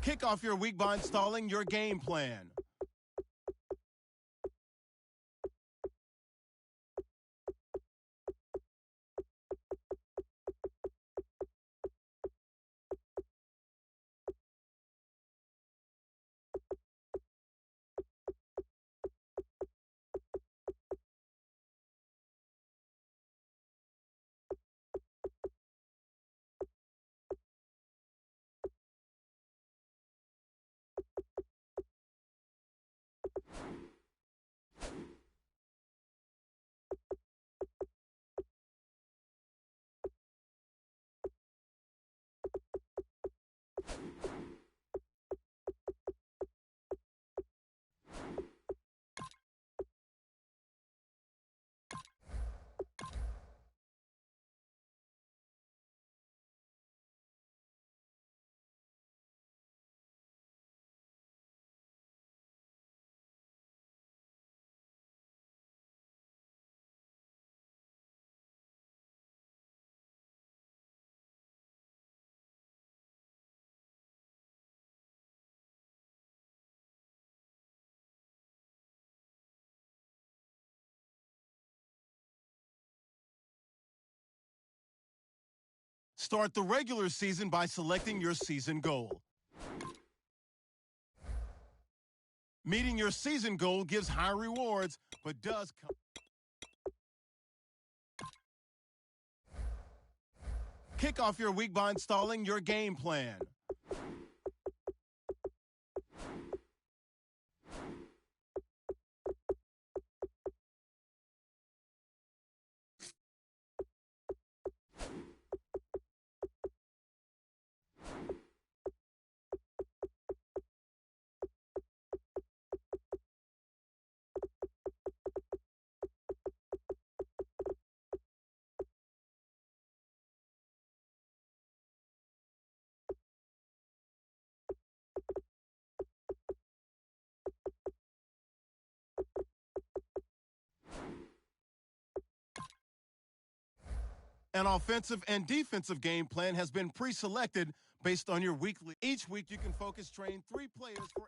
Kick off your week by installing your game plan. Start the regular season by selecting your season goal. Meeting your season goal gives high rewards, but does come. Kick off your week by installing your game plan. An offensive and defensive game plan has been pre-selected based on your weekly. Each week you can focus train 3 players for.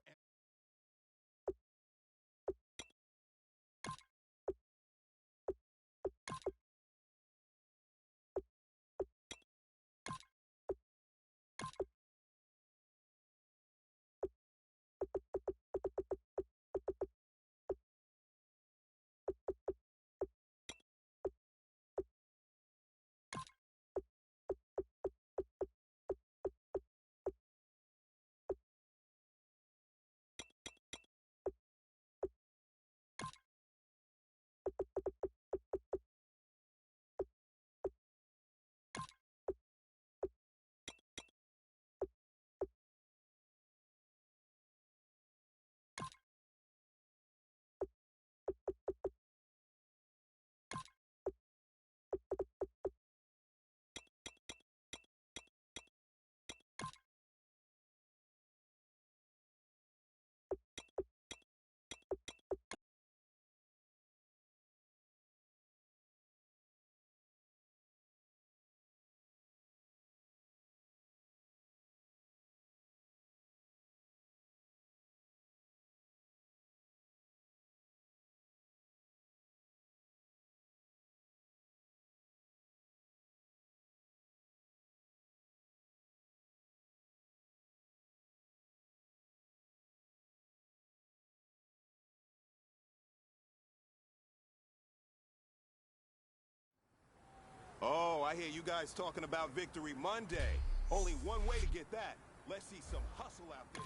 Oh, I hear you guys talking about Victory Monday. Only one way to get that. Let's see some hustle out there.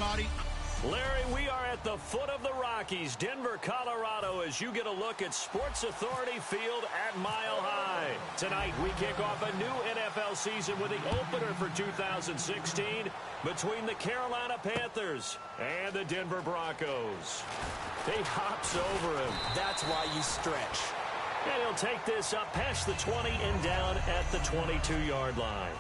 everybody. Larry, we are at the foot of the Rockies, Denver, Colorado, as you get a look at Sports Authority Field at Mile High. Tonight, we kick off a new NFL season with the opener for 2016 between the Carolina Panthers and the Denver Broncos. He hops over him. That's why you stretch. And he'll take this up past the 20 and down at the 22-yard line.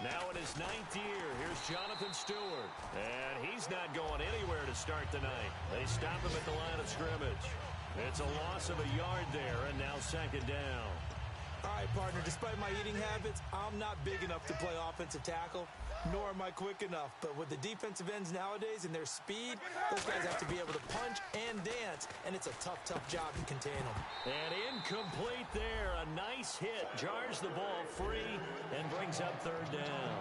Now in his 9th year, here's Jonathan Stewart. And he's not going anywhere to start the night. They stop him at the line of scrimmage. It's a loss of a yard there, and now 2nd down. All right, partner, despite my eating habits, I'm not big enough to play offensive tackle, nor am I quick enough. But with the defensive ends nowadays and their speed, those guys have to be able to punch and dance, and it's a tough, tough job to contain them. And incomplete there. A nice hit. Jars the ball free and brings up 3rd down.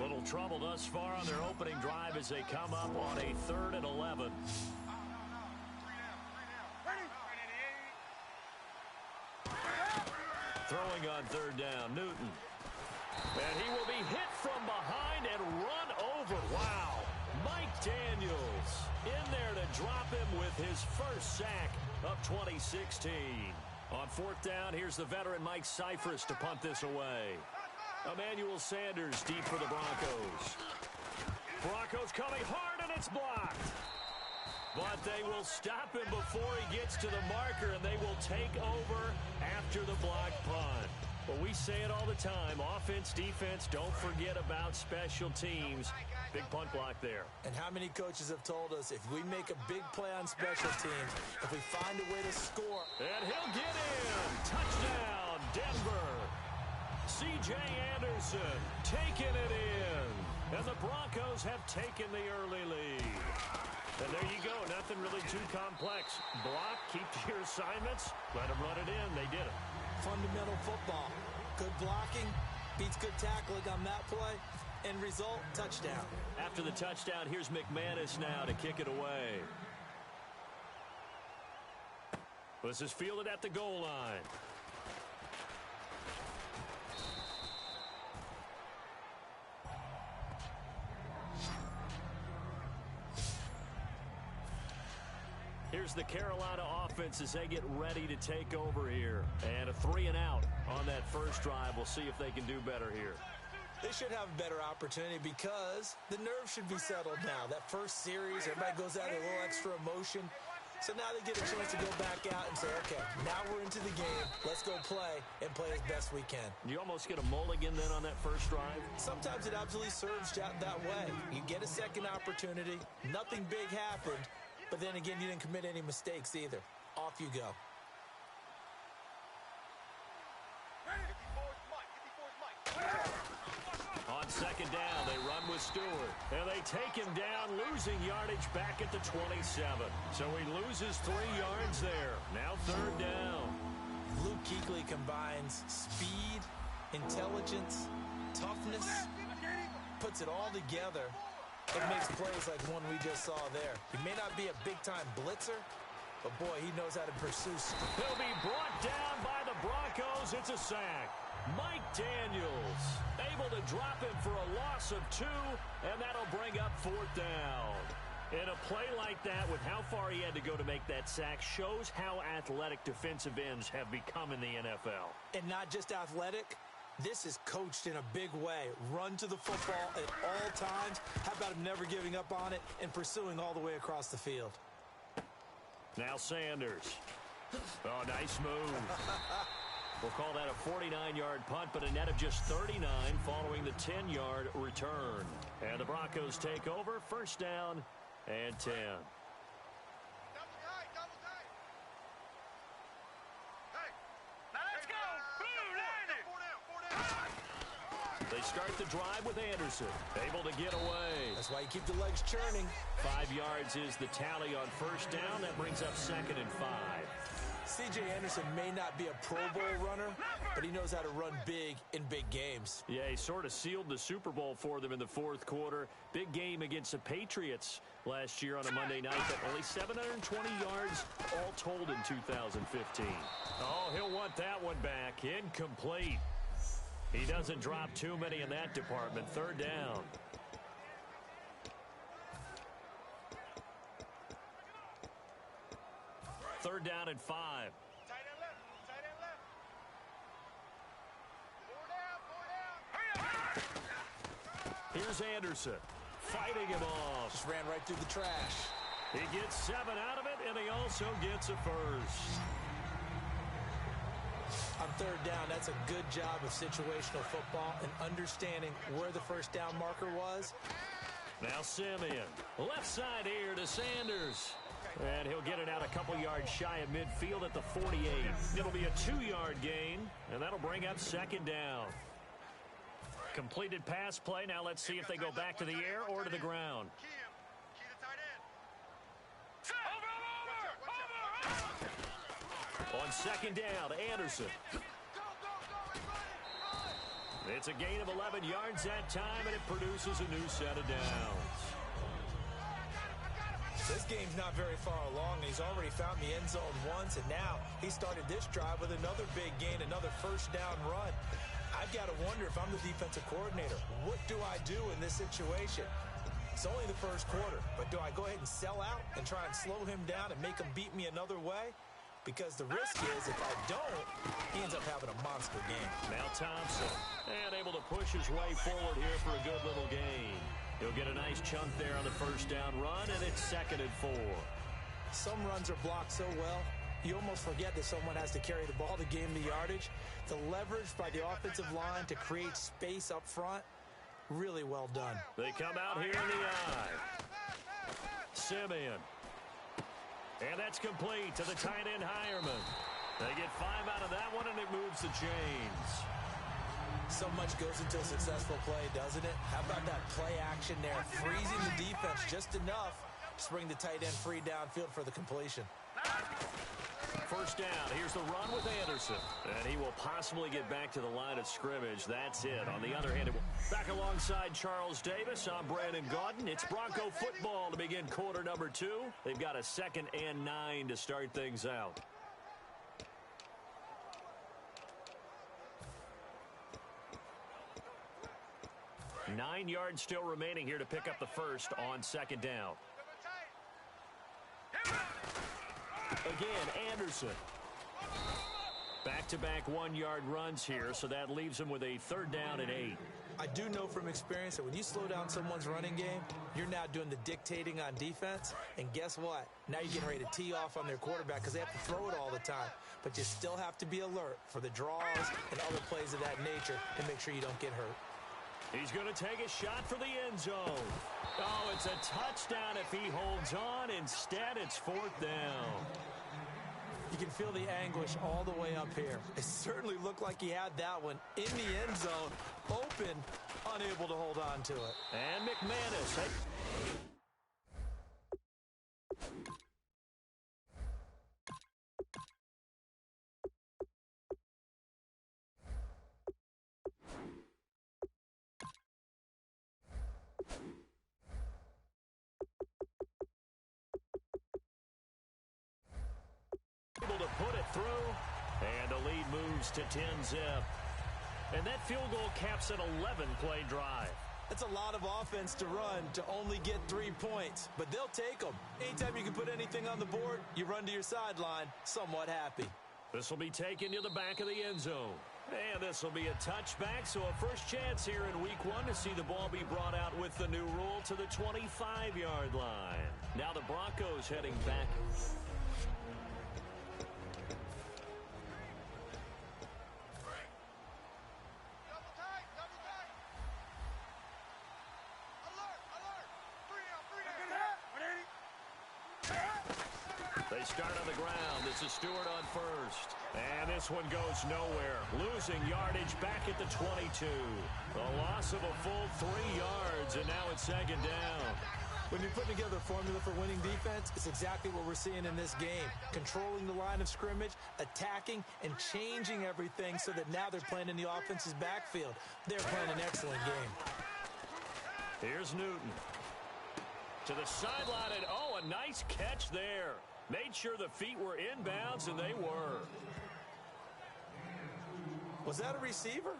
Little trouble thus far on their opening drive as they come up on a 3rd and 11. Throwing on 3rd down, Newton. And he will be hit from behind and run over. Wow. Mike Daniels in there to drop him with his first sack of 2016. On 4th down, here's the veteran Mike Cyphers to punt this away. Emmanuel Sanders deep for the Broncos. Broncos coming hard, and it's blocked. But they will stop him before he gets to the marker, and they will take over after the blocked punt. But we say it all the time, offense, defense, don't forget about special teams. Big punt block there. And how many coaches have told us if we make a big play on special teams, if we find a way to score. And he'll get in. Touchdown, Denver. C.J. Anderson taking it in. And the Broncos have taken the early lead. And there you go. Nothing really too complex. Block, keep to your assignments, let them run it in. They did it. Fundamental football. Good blocking beats good tackling on that play. End result, touchdown. After the touchdown, here's McManus now to kick it away. This is fielded at the goal line. Here's the Carolina offense as they get ready to take over here. And a 3 and out on that first drive. We'll see if they can do better here. They should have a better opportunity because the nerves should be settled now. That first series, everybody goes out with a little extra emotion. So now they get a chance to go back out and say, okay, now we're into the game. Let's go play and play as best we can. You almost get a mulligan then on that first drive? Sometimes it absolutely serves that way. You get a second opportunity. Nothing big happened. But then again, you didn't commit any mistakes either. Off you go. On 2nd down, they run with Stewart. And they take him down, losing yardage back at the 27. So he loses 3 yards there. Now 3rd down. Luke Kuechly combines speed, intelligence, toughness, puts it all together. It makes plays like one we just saw there. He may not be a big-time blitzer, but, boy, he knows how to pursue. He'll be brought down by the Broncos. It's a sack. Mike Daniels able to drop him for a loss of 2, and that'll bring up 4th down. And a play like that, with how far he had to go to make that sack, shows how athletic defensive ends have become in the NFL. And not just athletic, this is coached in a big way. Run to the football at all times. How about him never giving up on it and pursuing all the way across the field? Now Sanders. Oh, nice move. We'll call that a 49-yard punt, but a net of just 39 following the 10-yard return. And the Broncos take over, first down and 10. They start the drive with Anderson, able to get away. That's why you keep the legs churning. 5 yards is the tally on first down. That brings up 2nd and 5. C.J. Anderson may not be a Pro Bowl runner, but he knows how to run big in big games. Yeah, he sort of sealed the Super Bowl for them in the fourth quarter. Big game against the Patriots last year on a Monday night, but only 720 yards all told in 2015. Oh, he'll want that one back. Incomplete. He doesn't drop too many in that department. Third down. Third down and 5. Here's Anderson fighting him off. Just ran right through the trash. He gets 7 out of it, and he also gets a first. On third down, that's a good job of situational football and understanding where the first down marker was. Now Simeon, left side here to Sanders. And he'll get it out a couple yards shy of midfield at the 48. It'll be a 2-yard gain, and that'll bring up second down. Completed pass play. Now let's see if they go back to the air or to the ground. On second down, Anderson. It's a gain of 11 yards that time, and it produces a new set of downs. This game's not very far along. He's already found the end zone once, and now he started this drive with another big gain, another first down run. I've got to wonder, if I'm the defensive coordinator, what do I do in this situation? It's only the first quarter, but do I go ahead and sell out and try and slow him down and make him beat me another way? Because the risk is, if I don't, he ends up having a monster game. Now Thompson, and able to push his way forward here for a good little gain. He'll get a nice chunk there on the first down run, and it's 2nd and 4. Some runs are blocked so well, you almost forget that someone has to carry the ball to gain the yardage. The leverage by the offensive line to create space up front, really well done. They come out here in the eye. Simeon. And that's complete to the tight end, Hireman. They get 5 out of that one, and it moves the chains. So much goes into a successful play, doesn't it? How about that play action there? Freezing the defense just enough to bring the tight end free downfield for the completion. First down. Here's the run with Anderson. And he will possibly get back to the line of scrimmage. That's it. On the other hand, back alongside Charles Davis, I'm Brandon Gaudin. It's Bronco football to begin quarter number 2. They've got a 2nd and 9 to start things out. Nine yards still remaining here to pick up the first on second down. Again, Anderson. Back-to-back 1-yard runs here, so that leaves him with a 3rd down and 8. I do know from experience that when you slow down someone's running game, you're now doing the dictating on defense. And guess what? Now you're getting ready to tee off on their quarterback because they have to throw it all the time. But you still have to be alert for the draws and other plays of that nature to make sure you don't get hurt. He's going to take a shot for the end zone. Oh, it's a touchdown if he holds on. Instead, it's 4th down. You can feel the anguish all the way up here. It certainly looked like he had that one in the end zone, open, unable to hold on to it. And McManus. Hey. Able to put it through, and the lead moves to 10-zip. And that field goal caps an 11-play drive. That's a lot of offense to run to only get 3 points, but they'll take them. Anytime you can put anything on the board, you run to your sideline somewhat happy. This will be taken to the back of the end zone. And this will be a touchback, so a first chance here in week 1 to see the ball be brought out with the new rule to the 25-yard line. Now the Broncos heading back. They start on the ground. This is Stewart on first. And this one goes nowhere. Losing yardage back at the 22. A loss of a full 3 yards, and now it's second down. When you're putting together a formula for winning defense, it's exactly what we're seeing in this game. Controlling the line of scrimmage, attacking, and changing everything so that now they're playing in the offense's backfield. They're playing an excellent game. Here's Newton. To the sideline, and oh, a nice catch there. Made sure the feet were inbounds, and they were. Was that a receiver?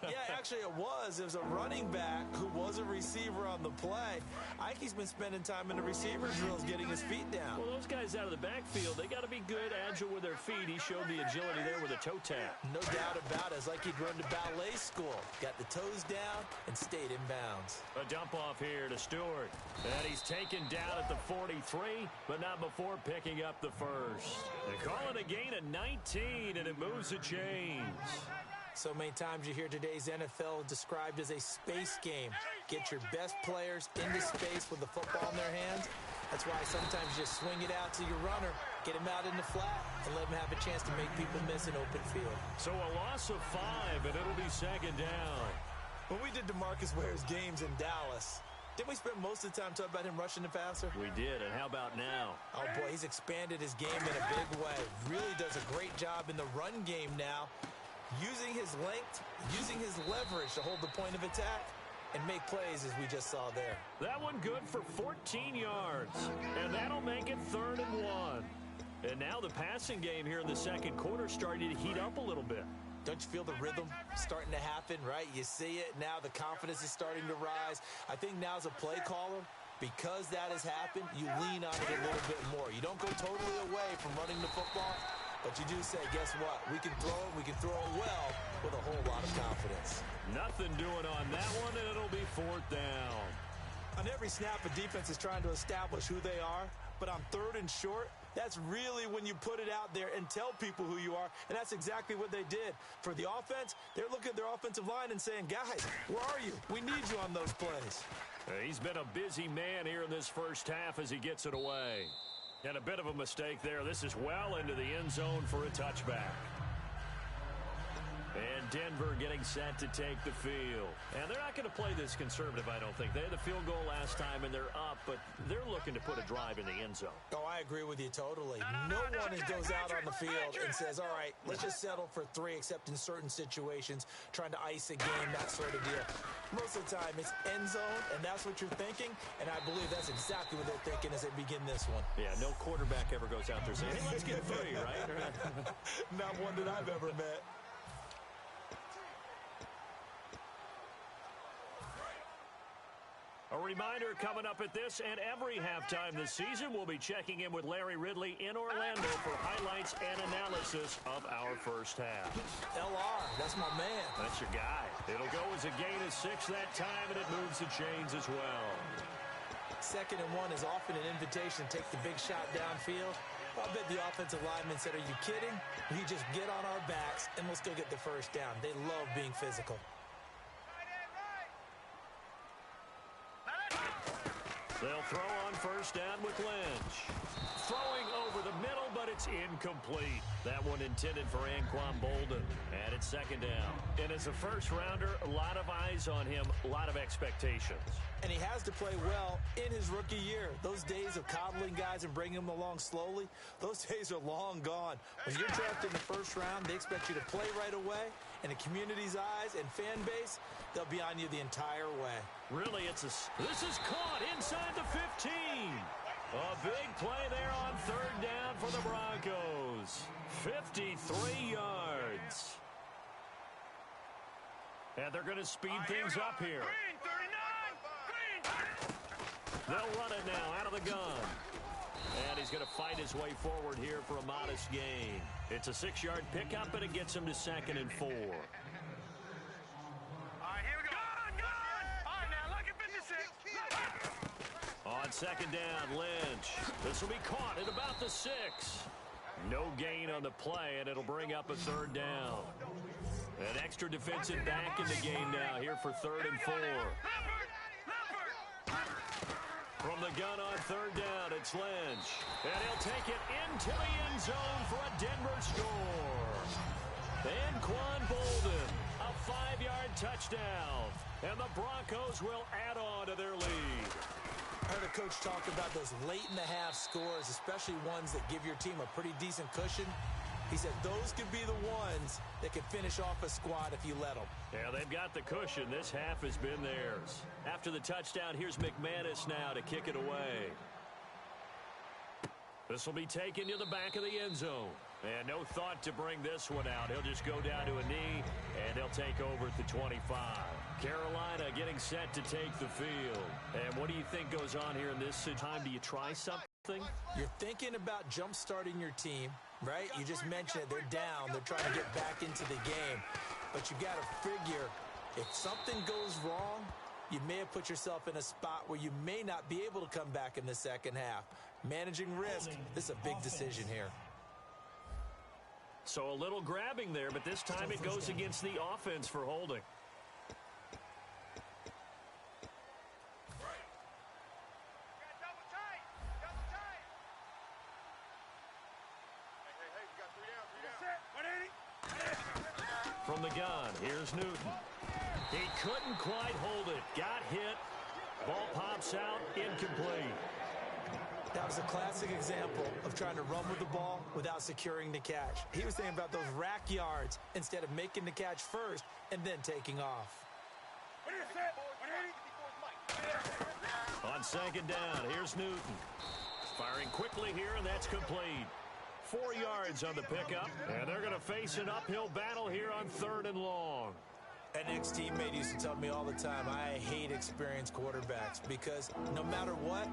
Yeah, actually it was. It was a running back who was a receiver on the play. Ike's been spending time in the receiver drills getting his feet down. Well, those guys out of the backfield, they got to be good, agile with their feet. He showed the agility there with a toe tap. No doubt about it. It's like he'd run to ballet school. Got the toes down and stayed in bounds. A dump off here to Stewart. And he's taken down at the 43, but not before picking up the first. They call it a gain of 19, and it moves the chains. So many times you hear today's NFL described as a space game. Get your best players into space with the football in their hands. That's why sometimes you just swing it out to your runner, get him out in the flat, and let him have a chance to make people miss an open field. So a loss of 5, and it'll be second down. When we did DeMarcus Ware's games in Dallas, didn't we spend most of the time talking about him rushing the passer? We did, and how about now? Oh, boy, he's expanded his game in a big way. Really does a great job in the run game now. Using his length, using his leverage to hold the point of attack and make plays as we just saw there. That one good for 14 yards, and that'll make it 3rd and 1. And now the passing game here in the second quarter starting to heat up a little bit. Don't you feel the rhythm starting to happen, right? You see it now. The confidence is starting to rise. I think now as a play caller, because that has happened, you lean on it a little bit more. You don't go totally away from running the football, but you do say, guess what? We can throw it. We can throw it well with a whole lot of confidence. Nothing doing on that one, and it'll be 4th down. On every snap, a defense is trying to establish who they are, but on 3rd and short, that's really when you put it out there and tell people who you are, and that's exactly what they did. For the offense, they're looking at their offensive line and saying, guys, where are you? We need you on those plays. He's been a busy man here in this first half as he gets it away. And a bit of a mistake there. This is well into the end zone for a touchback. And Denver getting set to take the field. And they're not going to play this conservative, I don't think. They had the field goal last time, and they're up, but they're looking to put a drive in the end zone. Oh, I agree with you totally. No one goes out on the field and says, all right, let's just settle for 3, except in certain situations, trying to ice a game, that sort of deal. Most of the time, it's end zone, and that's what you're thinking, and I believe that's exactly what they're thinking as they begin this one. Yeah, no quarterback ever goes out there saying, hey, let's get 3, right? Not one that I've ever met. A reminder coming up at this and every halftime this season, we'll be checking in with Larry Ridley in Orlando for highlights and analysis of our first half. LR, that's my man. That's your guy. It'll go as a gain of 6 that time, and it moves the chains as well. 2nd and 1 is often an invitation to take the big shot downfield. I bet the offensive lineman said, are you kidding? We just get on our backs, and let's go get the first down. They love being physical. They'll throw on first down with Lynch. Throwing over the middle, but it's incomplete. That one intended for Anquan Bolden. And it's 2nd down. And as a first-rounder, a lot of eyes on him, a lot of expectations. And he has to play well in his rookie year. Those days of coddling guys and bringing them along slowly, those days are long gone. When you're drafted in the first round, they expect you to play right away. And the community's eyes and fan base, they'll be on you the entire way. Really, this is caught inside the 15. A big play there on 3rd down for the Broncos. 53 yards. And they're going to speed things up here. They'll run it now out of the gun. And he's going to fight his way forward here for a modest gain. It's a 6-yard pickup, and it gets him to 2nd and 4. All right, here we go. Gone. All right, now look at 56. On 2nd down, Lynch. This will be caught at about the 6. No gain on the play, and it'll bring up a 3rd down. An extra defensive back in the game now here for 3rd and 4. From the gun on 3rd down, it's Lynch. And he'll take it into the end zone for a Denver score. And Quan Bolden, a 5-yard touchdown. And the Broncos will add on to their lead. I heard a coach talk about those late-in-the-half scores, especially ones that give your team a pretty decent cushion. He said those could be the ones that could finish off a squad if you let them. Yeah, they've got the cushion. This half has been theirs. After the touchdown, here's McManus now to kick it away. This will be taken to the back of the end zone. And no thought to bring this one out. He'll just go down to a knee, and he'll take over at the 25. Carolina getting set to take the field. And what do you think goes on here in this time? Do you try something? You're thinking about jump-starting your team, right? You just mentioned it. They're down. They're trying to get back into the game. But you've got to figure if something goes wrong, you may have put yourself in a spot where you may not be able to come back in the second half. Managing risk, this is a big decision here. So a little grabbing there, but this time it goes against the offense for holding. From the gun, here's Newton. He couldn't quite hold it. Got hit. Ball pops out, incomplete. That was a classic example of trying to run with the ball without securing the catch. He was thinking about those rack yards instead of making the catch first and then taking off. On 2nd down, here's Newton. Firing quickly here, and that's complete. 4 yards on the pickup, and they're going to face an uphill battle here on 3rd and long. An ex-teammate used to tell me all the time, I hate experienced quarterbacks because no matter what,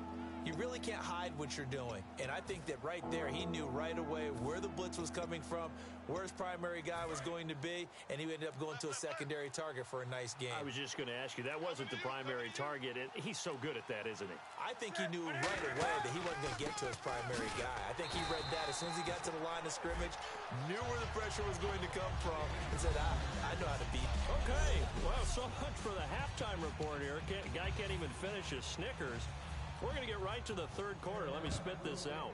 you really can't hide what you're doing. And I think that right there, he knew right away where the blitz was coming from, where his primary guy was going to be, and he ended up going to a secondary target for a nice game. I was just going to ask you, that wasn't the primary target, and he's so good at that, isn't he? I think he knew right away that he wasn't going to get to his primary guy. I think he read that as soon as he got to the line of scrimmage, knew where the pressure was going to come from, and said, I know how to beat. Okay, well, so much for the halftime report here. Guy can't even finish his Snickers. We're going to get right to the 3rd quarter. Let me spit this out.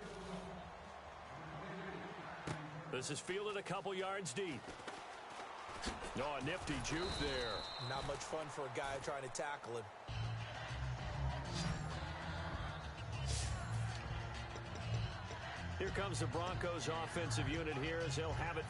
This is fielded a couple yards deep. Oh, a nifty juke there. Not much fun for a guy trying to tackle him. Here comes the Broncos offensive unit here as they'll have it.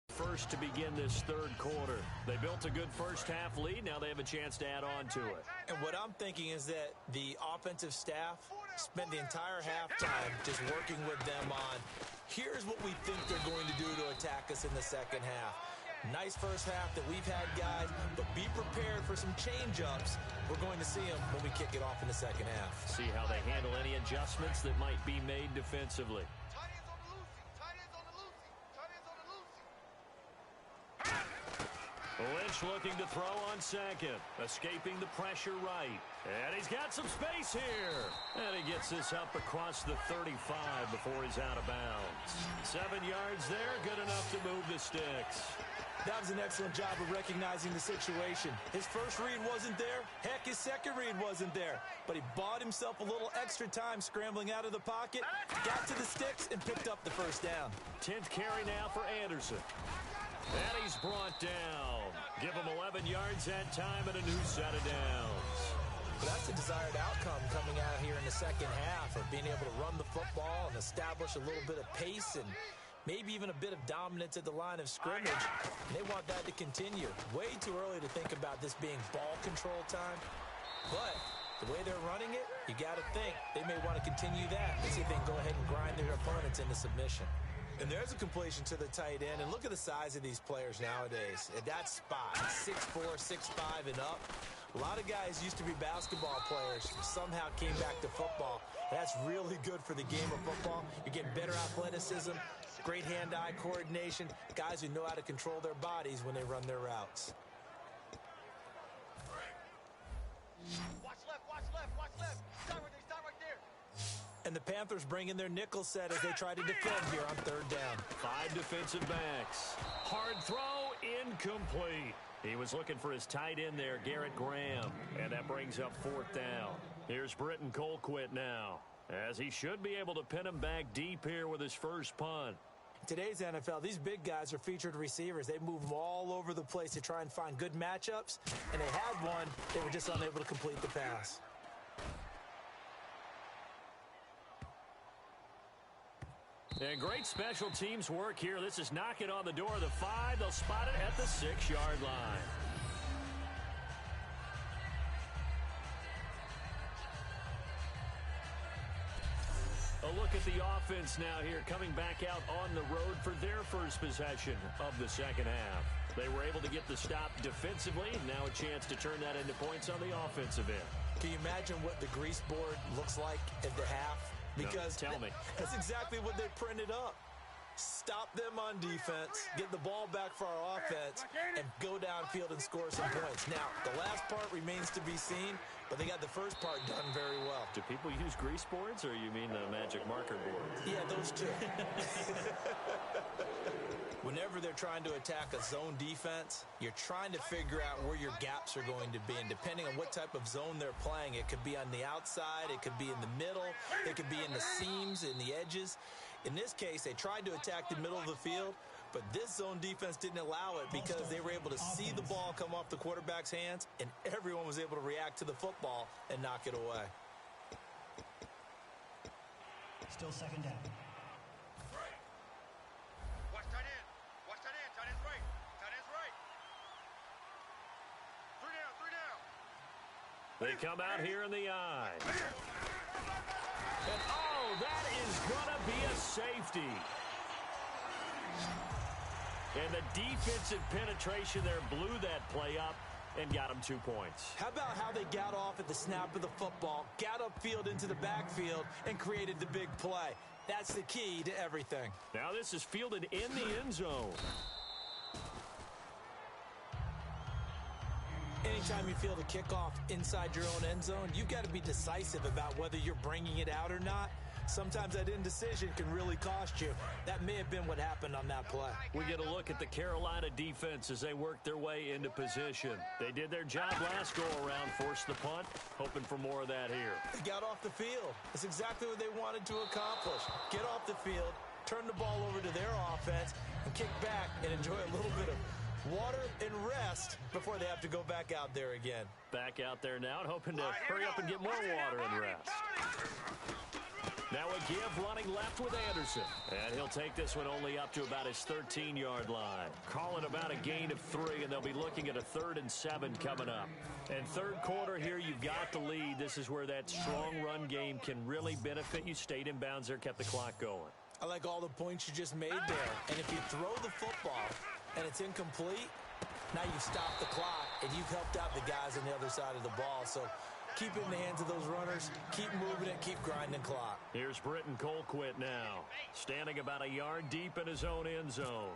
First to begin this 3rd quarter. They built a good first half lead. Now they have a chance to add on to it. And what I'm thinking is that the offensive staff spent the entire halftime just working with them on, here's what we think they're going to do to attack us in the second half. Nice first half that we've had, guys, but be prepared for some change-ups. We're going to see them when we kick it off in the second half. See how they handle any adjustments that might be made defensively. Lynch looking to throw on 2nd. Escaping the pressure right. And he's got some space here. And he gets this up across the 35 before he's out of bounds. 7 yards there, good enough to move the sticks. That was an excellent job of recognizing the situation. His first read wasn't there. Heck, his second read wasn't there. But he bought himself a little extra time scrambling out of the pocket, got to the sticks, and picked up the first down. 10th carry now for Anderson. And he's brought down. Give him 11 yards that time and a new set of downs. But that's the desired outcome coming out here in the second half, of being able to run the football and establish a little bit of pace and maybe even a bit of dominance at the line of scrimmage. And they want that to continue. Way too early to think about this being ball control time. But the way they're running it, you got to think they may want to continue that and see if they can go ahead and grind their opponents into submission. And there's a completion to the tight end. And look at the size of these players nowadays. At that spot, 6'4", 6'5", and up. A lot of guys used to be basketball players, somehow came back to football. That's really good for the game of football. You're getting better athleticism, great hand-eye coordination, guys who know how to control their bodies when they run their routes. Watch left, watch left, watch left. Stop right there. And the Panthers bring in their nickel set as they try to defend here on third down. 5 defensive backs. Hard throw, incomplete. He was looking for his tight end there, Garrett Graham. And that brings up fourth down. Here's Britton Colquitt now, as he should be able to pin him back deep here with his first punt. Today's NFL, these big guys are featured receivers. They move all over the place to try and find good matchups, and they had one. They were just unable to complete the pass. And great special teams work here. This is knocking on the door of the 5. They'll spot it at the 6-yard line. A look at the offense now here, coming back out on the road for their first possession of the second half. They were able to get the stop defensively. Now a chance to turn that into points on the offensive end. Can you imagine what the grease board looks like at the half? Because no, tell me. That's exactly what they printed up. Stop them on defense, get the ball back for our offense, and go downfield and score some points. Now, the last part remains to be seen, but they got the first part done very well. Do people use grease boards, or you mean the magic marker boards? Yeah, those two. Whenever they're trying to attack a zone defense, you're trying to figure out where your gaps are going to be. And depending on what type of zone they're playing, it could be on the outside, it could be in the middle, it could be in the seams, in the edges. In this case, they tried to attack the middle of the field, but this zone defense didn't allow it because they were able to see the ball come off the quarterback's hands, and everyone was able to react to the football and knock it away. Still second down. Watch tight end. Watch tight end. Tight end's right. Tight end's right. 3 down, 3 down. They come out here in the eye. And, oh, that is going to be a safety. And the defensive penetration there blew that play up and got him 2 points. How about how they got off at the snap of the football, got upfield into the backfield, and created the big play? That's the key to everything. Now this is fielded in the end zone. Anytime you field a kickoff inside your own end zone, you've got to be decisive about whether you're bringing it out or not. Sometimes that indecision can really cost you. That may have been what happened on that play. We get a look at the Carolina defense as they work their way into position. They did their job last go-around, forced the punt, hoping for more of that here. They got off the field. That's exactly what they wanted to accomplish. Get off the field, turn the ball over to their offense, and kick back and enjoy a little bit of water and rest before they have to go back out there again. Back out there now and hoping to hurry up and get more water and rest. Now a give running left with Anderson. And he'll take this one only up to about his 13-yard line. Call it about a gain of 3, and they'll be looking at a 3rd and 7 coming up. And third quarter here, you've got the lead. This is where that strong run game can really benefit you. Stayed in bounds there, kept the clock going. I like all the points you just made there. And if you throw the football and it's incomplete, now you've stopped the clock and you've helped out the guys on the other side of the ball. So keep it in the hands of those runners, keep moving it, keep grinding clock. Here's Britton Colquitt now, standing about a yard deep in his own end zone.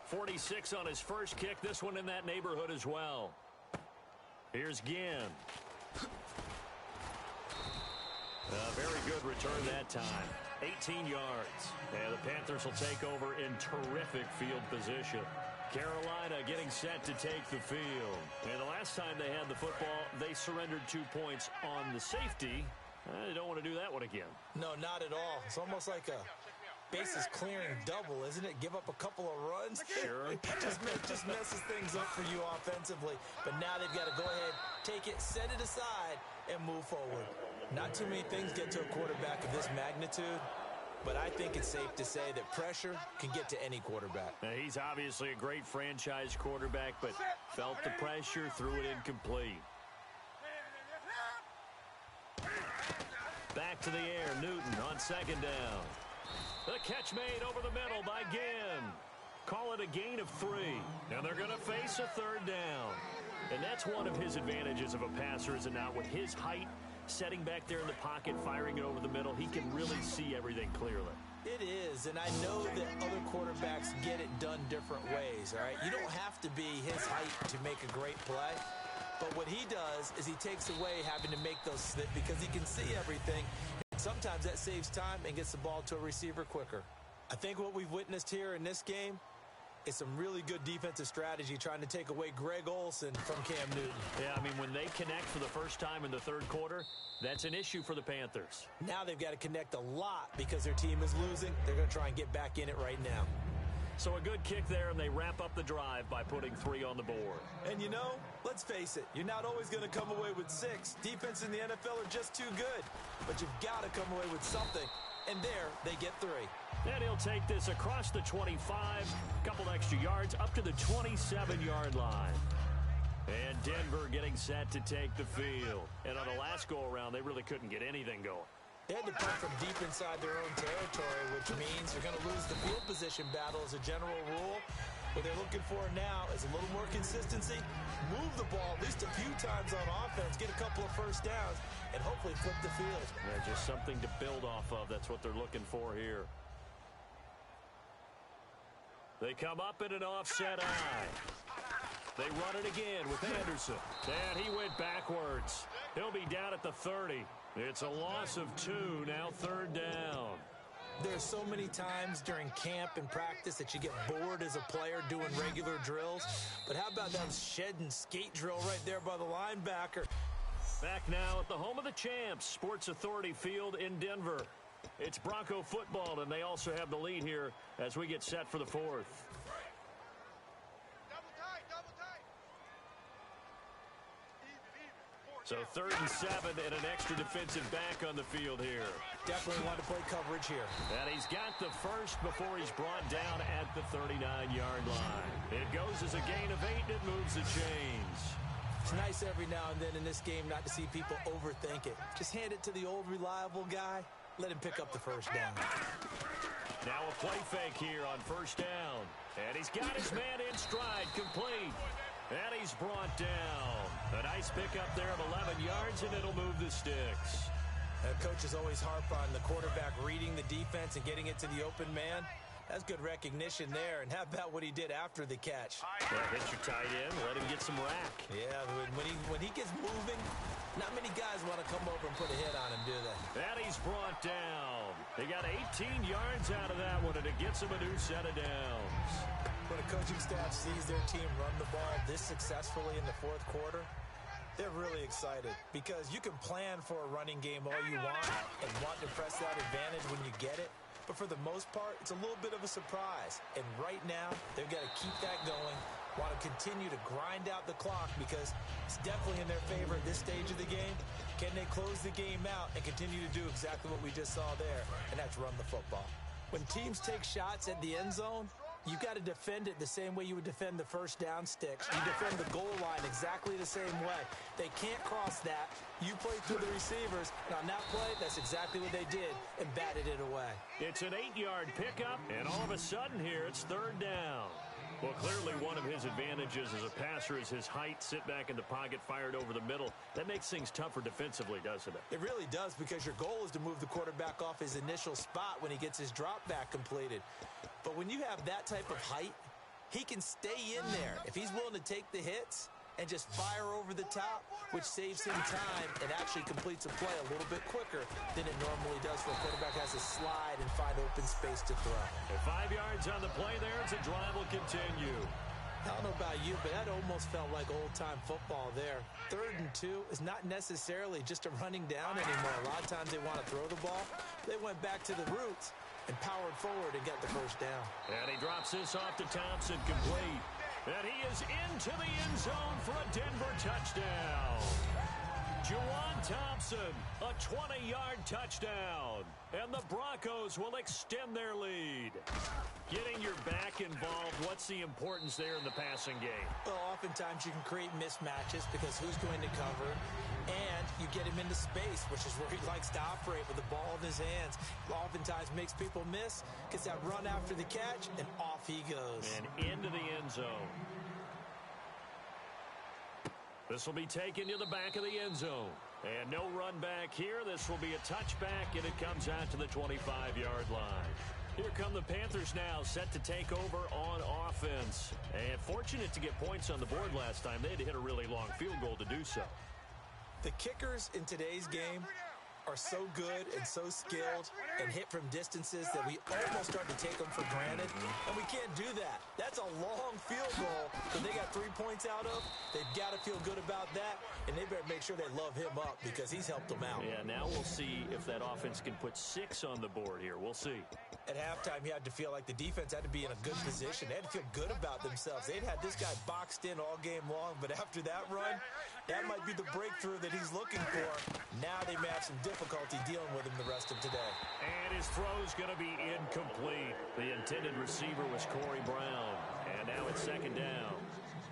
46 on his first kick, this one in that neighborhood as well. Here's Ginn. Very good return that time. 18 yards. And the Panthers will take over in terrific field position. Carolina getting set to take the field. And the last time they had the football, they surrendered 2 points on the safety. They don't want to do that one again. No, not at all. It's almost like a bases clearing double, isn't it? Give up a couple of runs. Sure. just messes things up for you offensively. But now they've got to go ahead, take it, set it aside, and move forward. Not too many things get to a quarterback of this magnitude, but I think it's safe to say that pressure can get to any quarterback. Now, he's obviously a great franchise quarterback, but felt the pressure, threw it incomplete. Back to the air, Newton on second down. The catch made over the middle by Ginn. Call it a gain of 3. And they're going to face a third down. And that's one of his advantages of a passer, is it not? With his height, setting back there in the pocket, firing it over the middle, he can really see everything clearly. It is, and I know that other quarterbacks get it done different ways, all right? You don't have to be his height to make a great play. But what he does is he takes away having to make those slip because he can see everything. And sometimes that saves time and gets the ball to a receiver quicker. I think what we've witnessed here in this game is some really good defensive strategy trying to take away Greg Olsen from Cam Newton. Yeah, I mean, when they connect for the first time in the third quarter, that's an issue for the Panthers. Now they've got to connect a lot because their team is losing. They're going to try and get back in it right now. So a good kick there, and they wrap up the drive by putting 3 on the board. And you know, let's face it, you're not always going to come away with 6. Defense in the NFL are just too good. But you've got to come away with something. And there, they get 3. And he'll take this across the 25, couple extra yards, up to the 27-yard line. And Denver getting set to take the field. And on the last go-around, they really couldn't get anything going. They had to punt from deep inside their own territory, which means they're going to lose the field position battle as a general rule. What they're looking for now is a little more consistency, move the ball at least a few times on offense, get a couple of first downs, and hopefully flip the field. Yeah, just something to build off of. That's what they're looking for here. They come up in an offset eye. They run it again with Anderson. And he went backwards. He'll be down at the 30. It's a loss of 2, now third down. There's so many times during camp and practice that you get bored as a player doing regular drills. But how about that shed and skate drill right there by the linebacker? Back now at the home of the champs, Sports Authority Field in Denver. It's Bronco football, and they also have the lead here as we get set for the 4th. So 3rd and 7 and an extra defensive back on the field here. Definitely want to play coverage here. And he's got the first before he's brought down at the 39-yard line. It goes as a gain of 8, and it moves the chains. It's nice every now and then in this game not to see people overthink it. Just hand it to the old reliable guy. Let him pick up the first down. Now a play fake here on first down. And he's got his man in stride, complete. And he's brought down. A nice pickup there of 11 yards, and it'll move the sticks. Coaches always harp on the quarterback reading the defense and getting it to the open man. That's good recognition there. And how about what he did after the catch? Yeah, hit your tight end, let him get some rack. Yeah, when he gets moving, not many guys want to come over and put a hit on him, do they? And he's brought down. They got 18 yards out of that one, and it gets him a new set of downs. When a coaching staff sees their team run the ball this successfully in the 4th quarter, they're really excited because you can plan for a running game all you want and want to press that advantage when you get it. But for the most part, it's a little bit of a surprise. And right now, they've got to keep that going, want to continue to grind out the clock because it's definitely in their favor at this stage of the game. Can they close the game out and continue to do exactly what we just saw there, and that's run the football. When teams take shots at the end zone, you've got to defend it the same way you would defend the first down sticks. You defend the goal line exactly the same way. They can't cross that. You play through the receivers, and on that play, that's exactly what they did and batted it away. It's an 8-yard pickup, and all of a sudden here, it's third down. Well, clearly one of his advantages as a passer is his height, sit back in the pocket, fired over the middle. That makes things tougher defensively, doesn't it? It really does because your goal is to move the quarterback off his initial spot when he gets his drop back completed. But when you have that type of height, he can stay in there. If he's willing to take the hits and just fire over the top, which saves him time and actually completes a play a little bit quicker than it normally does when a quarterback has to slide and find open space to throw. And 5 yards on the play there as the drive will continue. I don't know about you, but that almost felt like old-time football there. 3rd and 2 is not necessarily just a running down anymore. A lot of times they want to throw the ball. They went back to the roots and powered forward and got the first down. And he drops this off to Thompson, complete. And he is into the end zone for a Denver touchdown. Juwan Thompson, a 20-yard touchdown. And the Broncos will extend their lead. Getting your back quarterback involved, what's the importance there in the passing game? Well, oftentimes you can create mismatches because who's going to cover, and you get him into space, which is where he likes to operate with the ball in his hands. Oftentimes makes people miss, gets that run after the catch, and off he goes. And into the end zone. This will be taken to the back of the end zone. And no run back here. This will be a touchback, and it comes out to the 25-yard line. Here come the Panthers now, set to take over on offense. And fortunate to get points on the board last time. They had to hit a really long field goal to do so. The kickers in today's game are so good and so skilled and hit from distances that we almost start to take them for granted, and we can't do that. That's a long field goal that they got 3 points out of. They've got to feel good about that, and they better make sure they love him up because he's helped them out. Yeah, now we'll see if that offense can put 6 on the board here. We'll see. At halftime, you had to feel like the defense had to be in a good position. They had to feel good about themselves. They'd had this guy boxed in all game long, but after that run, that might be the breakthrough that he's looking for. Now they may have some difficulty dealing with him the rest of today. And his throw's going to be incomplete. The intended receiver was Corey Brown. And now it's second down.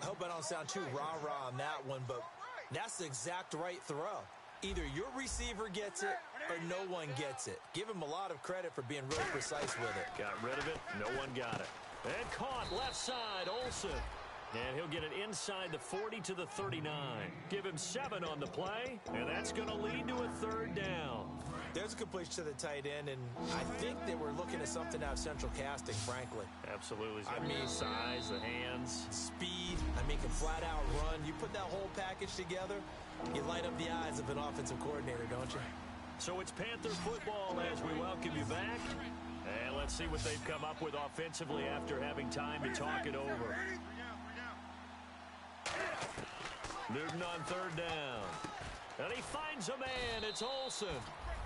I hope I don't sound too rah-rah on that one, but that's the exact right throw. Either your receiver gets it or no one gets it. Give him a lot of credit for being real precise with it. Got rid of it. No one got it. And caught left side, Olsen. And he'll get it inside the 40 to the 39. Give him 7 on the play, and that's going to lead to a third down. There's a completion to the tight end, and I think they were looking at something out of central casting, frankly. Absolutely. I mean, the size, the hands. Speed, can flat out run. You put that whole package together, you light up the eyes of an offensive coordinator, don't you? So it's Panther football as we welcome you back. And let's see what they've come up with offensively after having time to talk it over. Newton on third down. And he finds a man. It's Olsen.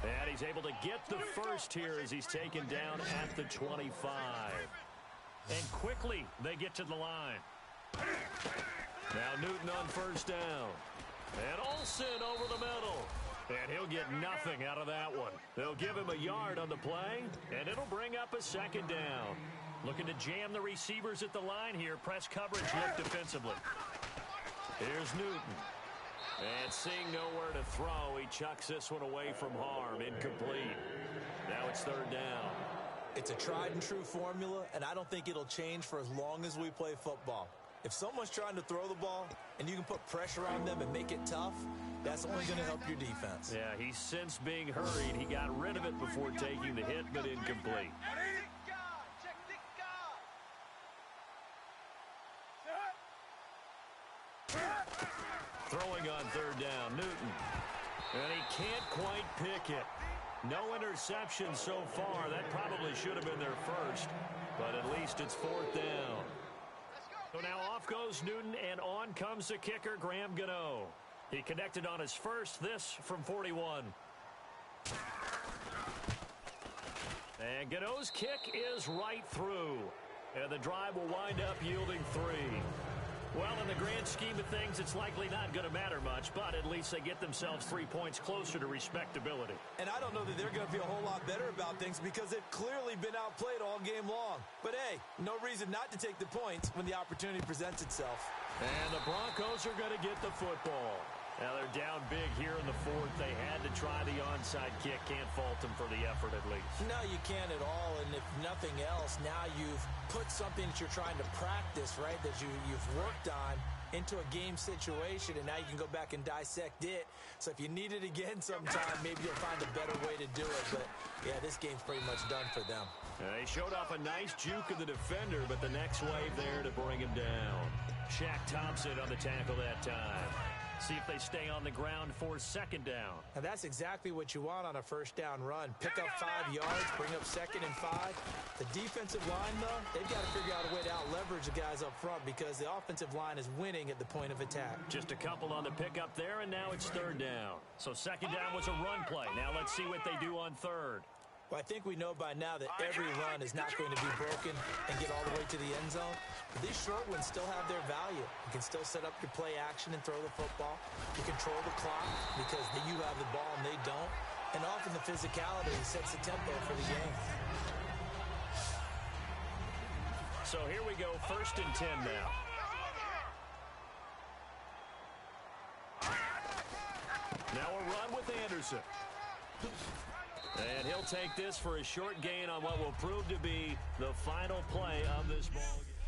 And he's able to get the first here as he's taken down at the 25. And quickly they get to the line. Now Newton on first down. And Olsen over the middle. And he'll get nothing out of that one. They'll give him a yard on the play, and it'll bring up a second down. Looking to jam the receivers at the line here. Press coverage look defensively. Here's Newton. And seeing nowhere to throw, he chucks this one away from harm. Incomplete. Now it's third down. It's a tried and true formula, and I don't think it'll change for as long as we play football. If someone's trying to throw the ball and you can put pressure on them and make it tough, that's only going to help your defense. Yeah, he's since being hurried. He got rid of it before taking the hit, but incomplete. Throwing on third down, Newton. And he can't quite pick it. No interception so far. That probably should have been their first, but at least it's fourth down. So now off goes Newton, and on comes the kicker, Graham Gano. He connected on his first, this from 41. And Gano's kick is right through. And the drive will wind up yielding 3. Well, in the grand scheme of things, it's likely not going to matter much, but at least they get themselves 3 points closer to respectability. And I don't know that they're going to feel a whole lot better about things because they've clearly been outplayed all game long. But hey, no reason not to take the points when the opportunity presents itself. And the Broncos are going to get the football. Now they're down big here in the fourth. They had to try the onside kick. Can't fault them for the effort at least. No, you can't at all. And if nothing else, now you've put something that you're trying to practice, right, that you've worked on into a game situation, and now you can go back and dissect it. So if you need it again sometime, maybe you'll find a better way to do it. But, yeah, this game's pretty much done for them. They showed off a nice juke of the defender, but the next wave there to bring him down. Shaq Thompson on the tackle that time. See if they stay on the ground for second down. Now that's exactly what you want on a first down run. Pick up 5 yards, bring up 2nd and 5. The defensive line, though, they've got to figure out a way to out-leverage the guys up front because the offensive line is winning at the point of attack. Just a couple on the pickup there, and now it's third down. So second down was a run play. Now let's see what they do on third. Well, I think we know by now that every run is not going to be broken and get all the way to the end zone. But these short ones still have their value. You can still set up your play action and throw the football. You control the clock because you have the ball and they don't. And often the physicality sets the tempo for the game. So here we go, 1st and 10 now. Now a run with Anderson. And he'll take this for a short gain on what will prove to be the final play of this ball game.